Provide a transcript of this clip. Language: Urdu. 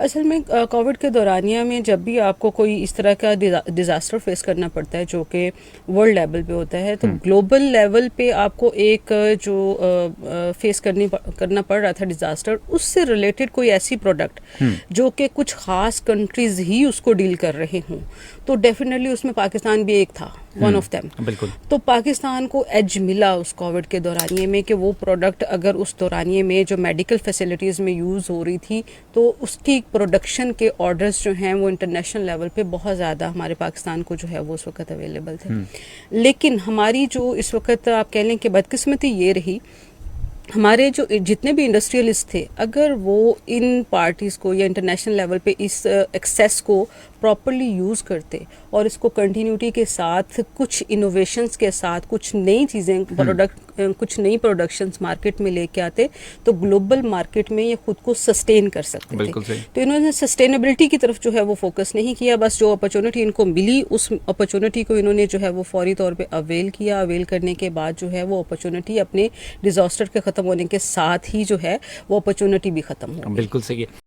اصل میں کووڈ کے دورانیہ میں جب بھی آپ کو کوئی اس طرح کا ڈیزاسٹر فیس کرنا پڑتا ہے جو کہ ورلڈ لیول پہ ہوتا ہے، تو گلوبل لیول پہ آپ کو ایک جو فیس کرنا پڑ رہا تھا ڈیزاسٹر، اس سے ریلیٹڈ کوئی ایسی پروڈکٹ جو کہ کچھ خاص کنٹریز ہی اس کو ڈیل کر رہے ہوں، تو ڈیفینیٹلی اس میں پاکستان بھی ایک تھا، ون آف دیم. بالکل. تو پاکستان کو ایج ملا اس کووڈ کے دورانیے میں کہ وہ پروڈکٹ اگر اس دورانیے میں جو میڈیکل فیسلٹیز میں یوز ہو رہی تھی تو اس کی پروڈکشن کے آرڈرز جو ہیں وہ انٹرنیشنل لیول پہ بہت زیادہ ہمارے پاکستان کو جو ہے وہ اس وقت اویلیبل تھے. لیکن ہماری جو اس وقت آپ کہہ لیں کہ بدقسمتی یہ رہی، ہمارے جو جتنے بھی انڈسٹریلسٹ تھے، اگر وہ ان پارٹیز کو یا انٹرنیشنل لیول پہ اس ایکسیس کو پراپرلی یوز کرتے اور اس کو کنٹینیوٹی کے ساتھ کچھ انوویشنز کے ساتھ کچھ نئی چیزیں کچھ نئی پروڈکشنز مارکیٹ میں لے کے آتے، تو گلوبل مارکیٹ میں یہ خود کو سسٹین کر سکتے تھے. تو انہوں نے سسٹینیبلٹی کی طرف جو ہے وہ فوکس نہیں کیا، بس جو اپرچونٹی ان کو ملی اس اپرچونٹی کو انہوں نے جو ہے وہ فوری طور پہ اویل کیا. اویل کرنے کے بعد جو ہے وہ اپرچونٹی اپنے ڈیزاسٹر کے ختم ہونے کے ساتھ ہی جو ہے وہ اپرچونٹی بھی ختم ہو گئی. بالکل صحیح ہے.